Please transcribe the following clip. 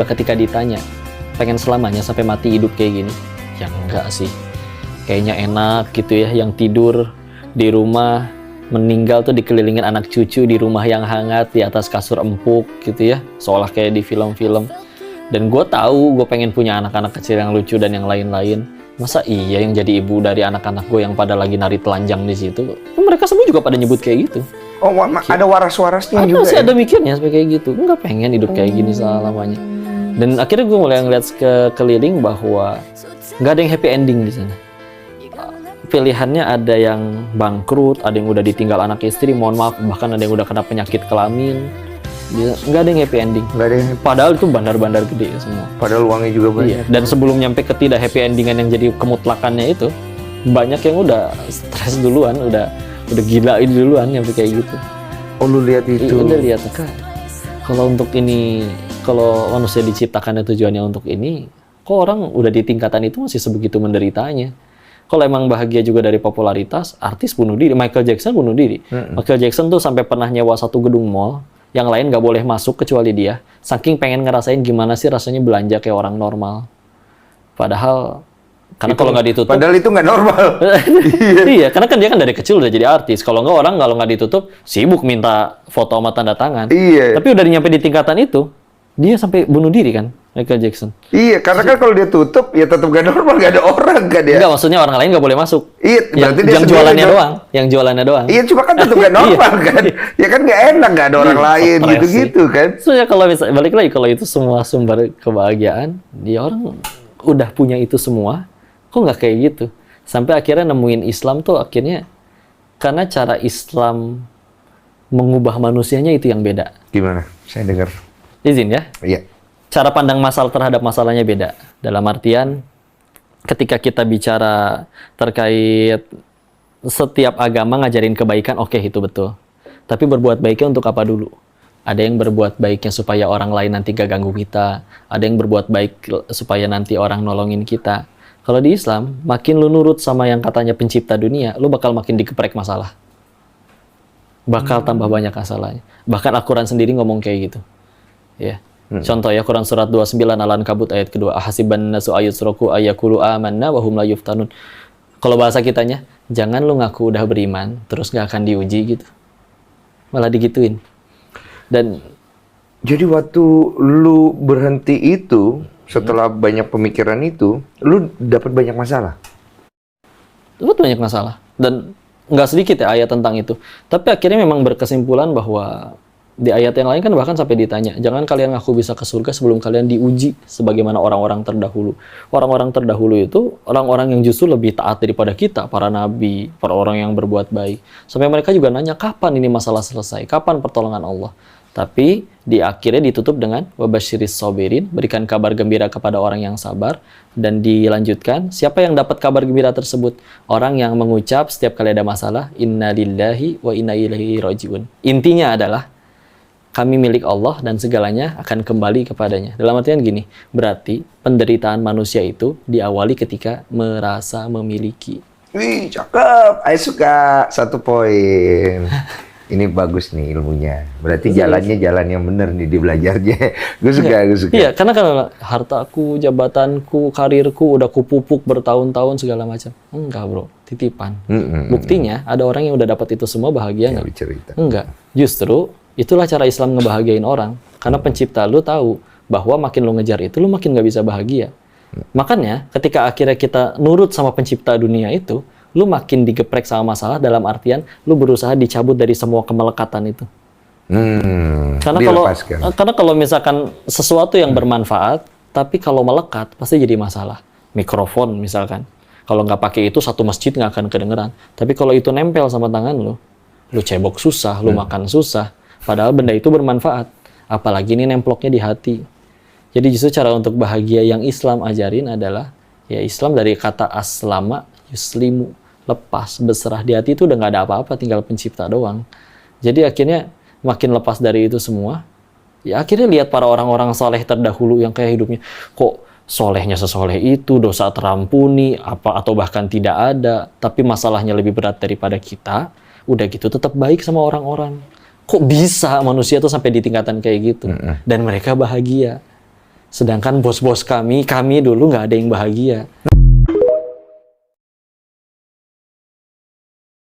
Ketika ditanya, pengen selamanya sampai mati hidup kayak gini? Ya enggak sih. Kayaknya enak gitu ya, yang tidur di rumah, meninggal tuh dikelilingin anak cucu di rumah yang hangat, di atas kasur empuk gitu ya. Seolah kayak di film-film. Dan gue tahu gue pengen punya anak-anak kecil yang lucu dan yang lain-lain. Masa iya yang jadi ibu dari anak-anak gue yang pada lagi nari telanjang di situ? Mereka semua juga pada nyebut kayak gitu. Oh, ada waras-warasnya juga masih ya? ada mikirnya kayak gitu. Enggak pengen hidup kayak gini selamanya. Dan akhirnya gue mulai ngeliat keliling bahwa nggak ada yang happy ending di sana. Pilihannya ada yang bangkrut, ada yang udah ditinggal anak istri, mohon maaf, bahkan ada yang udah kena penyakit kelamin. Nggak ada yang happy ending. Nggak ada yang happy. Padahal itu bandar-bandar gede semua. Padahal uangnya juga banyak. Iya. Dan sebelum nyampe ke tidak happy endingan yang jadi kemutlakannya itu, banyak yang udah stres duluan, udah gila duluan nyampe kayak gitu. Oh, lu lihat itu? Iya, udah lihat Kak. Kalau untuk ini, kalau manusia diciptakan tujuannya untuk ini, kok orang udah di tingkatan itu masih sebegitu menderitanya. Kalau emang bahagia juga dari popularitas, artis bunuh diri. Michael Jackson bunuh diri. Michael Jackson tuh sampai pernah nyewa satu gedung mall, yang lain nggak boleh masuk kecuali dia. Saking pengen ngerasain gimana sih rasanya belanja kayak orang normal. Padahal, karena kalau nggak ditutup. Padahal itu nggak normal. Iya, karena kan dia kan dari kecil udah jadi artis. Kalau nggak orang, kalau nggak ditutup, sibuk minta foto sama tanda tangan. Iya. Tapi udah nyampe di tingkatan itu, dia sampai bunuh diri kan, Michael Jackson. Iya, karena kan kalau dia tutup, ya tetap nggak normal, nggak ada orang kan dia. Enggak, maksudnya orang lain nggak boleh masuk. Iya, berarti dia yang jualannya doang, yang jualannya doang. Iya, cuma kan tetap nggak normal kan. Ya kan nggak enak, nggak ada orang lain gitu-gitu kan. Soalnya kalau misalnya balik lagi, kalau itu semua sumber kebahagiaan, dia orang udah punya itu semua, kok nggak kayak gitu? Sampai akhirnya nemuin Islam tuh akhirnya karena cara Islam mengubah manusianya itu yang beda. Gimana? Saya dengar. Izin ya? Iya. Cara pandang masalah terhadap masalahnya beda. Dalam artian, ketika kita bicara terkait setiap agama ngajarin kebaikan, oke, itu betul. Tapi berbuat baiknya untuk apa dulu? Ada yang berbuat baiknya supaya orang lain nanti gak ganggu kita. Ada yang berbuat baik supaya nanti orang nolongin kita. Kalau di Islam, makin lu nurut sama yang katanya pencipta dunia, lu bakal makin dikeprek masalah. Bakal tambah banyak masalahnya. Bahkan Al-Quran sendiri ngomong kayak gitu. Ya. Contoh ya, Quran surat 29 Al-Ankabut ayat kedua, ahasiban nasu ayusraku ayakulu amanna wa hum la yuftanun. Kalau bahasa kitanya, jangan lu ngaku udah beriman terus gak akan diuji gitu. Malah digituin. Dan jadi waktu lu berhenti itu, setelah banyak pemikiran itu, lu dapat banyak masalah. Dapat banyak masalah dan nggak sedikit ya ayat tentang itu. Tapi akhirnya memang berkesimpulan bahwa di ayat yang lain kan bahkan sampai ditanya, jangan kalian ngaku bisa ke surga sebelum kalian diuji sebagaimana orang-orang terdahulu. Orang-orang terdahulu itu orang-orang yang justru lebih taat daripada kita, para nabi, para orang yang berbuat baik. Sampai mereka juga nanya, kapan ini masalah selesai? Kapan pertolongan Allah? Tapi di akhirnya ditutup dengan wabasyiris sabirin, berikan kabar gembira kepada orang yang sabar, dan dilanjutkan, siapa yang dapat kabar gembira tersebut? Orang yang mengucap setiap kali ada masalah, inna lillahi wa inna ilaihi rajiun. Intinya adalah kami milik Allah dan segalanya akan kembali kepadanya. Dalam artian gini, berarti penderitaan manusia itu diawali ketika merasa memiliki. Wih, cakep. Saya suka. 1 poin. Ini bagus nih ilmunya. Berarti jalannya jalan yang benar nih di belajarnya. Gue suka. Iya, karena kalau hartaku, jabatanku, karirku udah kupupuk bertahun-tahun segala macam. Enggak, bro. Titipan. Buktinya ada orang yang udah dapat itu semua bahagia nggak? Enggak. Justru itulah cara Islam ngebahagiain orang. Karena pencipta lu tahu bahwa makin lu ngejar itu, lu makin nggak bisa bahagia. Makanya ketika akhirnya kita nurut sama pencipta dunia itu, lu makin digeprek sama masalah dalam artian lu berusaha dicabut dari semua kemelekatan itu. Karena kalau misalkan sesuatu yang bermanfaat, tapi kalau melekat pasti jadi masalah. Mikrofon misalkan, kalau nggak pakai itu satu masjid nggak akan kedengeran. Tapi kalau itu nempel sama tangan lu cebok susah, lu makan susah. Padahal benda itu bermanfaat. Apalagi ini nemploknya di hati. Jadi justru cara untuk bahagia yang Islam ajarin adalah, ya Islam dari kata aslama, yuslimu, lepas, berserah. Di hati itu udah nggak ada apa-apa, tinggal pencipta doang. Jadi akhirnya makin lepas dari itu semua, ya akhirnya lihat para orang-orang soleh terdahulu yang kayak hidupnya, kok solehnya sesoleh itu, dosa terampuni, atau bahkan tidak ada, tapi masalahnya lebih berat daripada kita, udah gitu tetap baik sama orang-orang. Kok bisa manusia tuh sampai di tingkatan kayak gitu? Dan mereka bahagia. Sedangkan bos-bos kami dulu nggak ada yang bahagia.